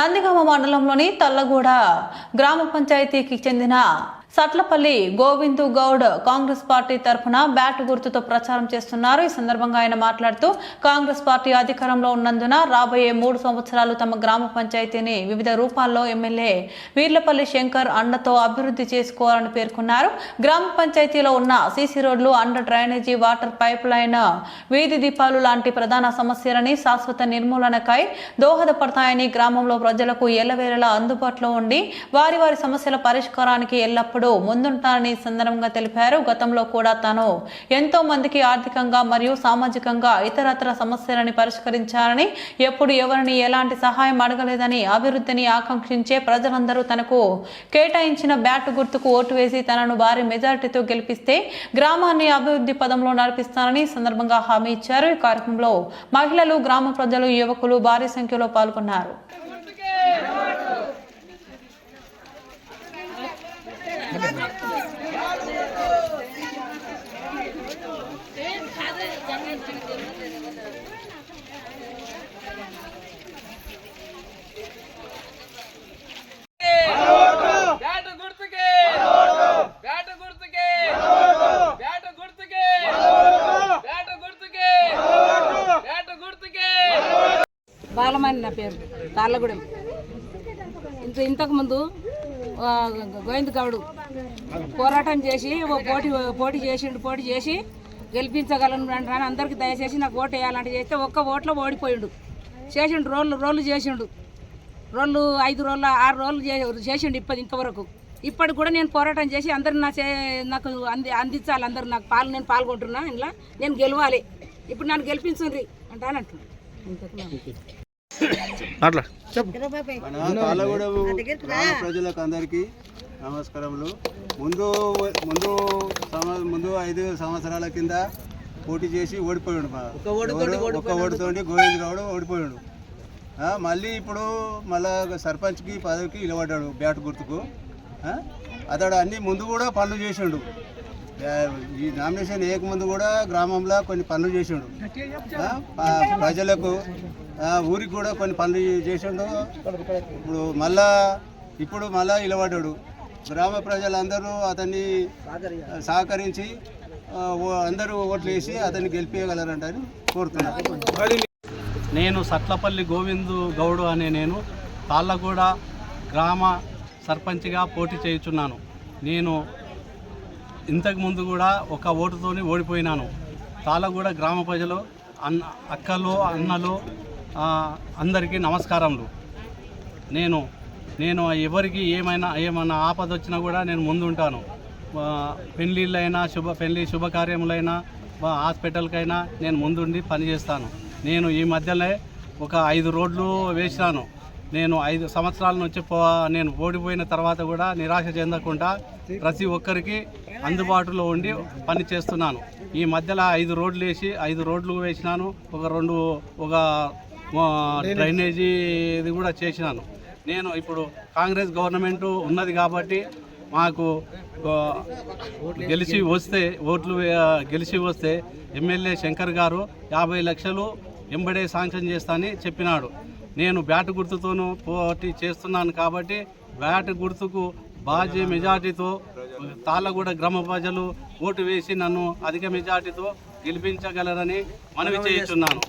నందిగామ మండలంలోని తల్లగూడ గ్రామ పంచాయతీకి చెందిన సట్లపల్లి గోవిందు గౌడ్ కాంగ్రెస్ పార్టీ తరఫున బ్యాట్ గుర్తుతో ప్రచారం చేస్తున్నారు. ఈ సందర్భంగా ఆయన మాట్లాడుతూ కాంగ్రెస్ పార్టీ అధికారంలో ఉన్నందున రాబోయే 3 సంవత్సరాలు తమ గ్రామ పంచాయతీని వివిధ రూపాల్లో ఎమ్మెల్యే వీర్లపల్లి శంకర్ అండతో అభివృద్ధి చేసుకోవాలని పేర్కొన్నారు. గ్రామ పంచాయతీలో ఉన్న సీసీ రోడ్లు, under drainage, water pipe line, వీధి దీపాలు లాంటి ప్రధాన సమస్యలని శాశ్వత నిర్మూలనకై దోహదపడతాయని, గ్రామంలో ప్రజలకు ఎల్లవేళలా అందుబాటులో ఉండి వారి సమస్యల పరిష్కారానికి ఎల్లప్పుడూ ముందుంటానని సందర్భంగా తెలిపారు. గతంలో కూడా తాను ఎంతో మందికి ఆర్థికంగా మరియు సామాజికంగా ఇతరత్ర సమస్యలని పరిష్కరించారని, ఎప్పుడు ఎవరిని ఎలాంటి సహాయం అడగలేదని, అభివృద్ధిని ఆకాంక్షించే ప్రజలందరూ తనకు కేటాయించిన బ్యాట్ గుర్తుకు ఓటు వేసి తనను భారీ మెజారిటీతో గెలిపిస్తే గ్రామాన్ని అభివృద్ధి పదంలో నడిపిస్తానని సందర్భంగా హామీ ఇచ్చారు. ఈ కార్యక్రమంలో మహిళలు, గ్రామ ప్రజలు, యువకులు భారీ సంఖ్యలో పాల్గొన్నారు. బాలమని నా పేరు, తాళ్ళగూడెం. ఇంతకుముందు గోవింద్ గౌడ్ పోరాటం చేసి పోటీ చేసి గెలిపించగలను అంటాను. అందరికీ దయచేసి నాకు ఓటు వేయాలంటే చేస్తే ఒక్క ఓట్లో ఓడిపోయిండు. చేసిండు రోళ్ళు చేసిండు, 5 రోళ్ళు 6 రోళ్ళు చేసిండు ఇంతవరకు. ఇప్పటికి కూడా నేను పోరాటం చేసి అందరు నాకు అందించాలి, అందరు నాకు నేను పాల్గొంటున్నా, ఇలా నేను గెలవాలి, ఇప్పుడు నన్ను గెలిపించుండ్రి అంటానంటున్నాను. ప్రజలకు అందరికీ నమస్కారములు. ముందు 5 సంవత్సరాల కింద పోటీ చేసి ఓడిపోయాడు. ఒక్క ఓటుతోటి గోవింద్ గౌడ్ ఓడిపోయాడు. మళ్ళీ ఇప్పుడు సర్పంచ్కి పదవికి నిలబడ్డాడు బ్యాట్ గుర్తుకు. అతడు అన్ని ముందు కూడా పనులు చేసిండు. ఈ నామినేషన్ వేయకముందు కూడా గ్రామంలో కొన్ని పనులు చేసిండు. ప్రజలకు ఊరికి కూడా కొన్ని పనులు చేసిండు. ఇప్పుడు మళ్ళా నిలబడ్డాడు. గ్రామ ప్రజలందరూ అతన్ని సహకరించి అందరూ ఓట్లు వేసి అతన్ని గెలిపించగలరంటని కోరుతున్నారు. నేను సట్లపల్లి గోవిందు గౌడ్ అనే నేను తాళ్ళగూడ గ్రామ సర్పంచ్గా పోటీ చేయుచున్నాను. నేను ఇంతకుముందు కూడా ఒక ఓటుతోని ఓడిపోయినాను. తాళ్ళగూడ గ్రామ ప్రజలు, అక్కలు, అన్నలు అందరికీ నమస్కారములు. నేను ఎవరికి ఏమైనా ఆపద వచ్చినా కూడా నేను ముందుంటాను. పెళ్ళిళ్ళైనా శుభకార్యములైనా హాస్పిటల్కైనా నేను ముందుండి పనిచేస్తాను. నేను ఈ మధ్యలో ఒక 5 రోడ్లు వేసినాను. నేను 5 సంవత్సరాల నుంచి నేను ఓడిపోయిన తర్వాత కూడా నిరాశ చెందకుండా ప్రతి ఒక్కరికి అందుబాటులో ఉండి పని చేస్తున్నాను. ఈ మధ్యలో 5 రోడ్లు వేసినాను. ఒక డ్రైనేజీ ఇది కూడా చేసినాను. నేను ఇప్పుడు కాంగ్రెస్ గవర్నమెంట్ ఉన్నది కాబట్టి మాకు గెలిచి వస్తే ఎమ్మెల్యే శంకర్ గారు 50 లక్షలు ఎంబడే శాంక్షన్ చేస్తానని చెప్పినాడు. నేను బ్యాట్ గుర్తుతోనూ పోటీ చేస్తున్నాను కాబట్టి బ్యాట్ గుర్తుకు భారీ మెజార్టీతో తాళ్ళగూడ గ్రామ ప్రజలు ఓటు వేసి నన్ను అధిక మెజార్టీతో గెలిపించగలరని మనవి చేస్తున్నాను.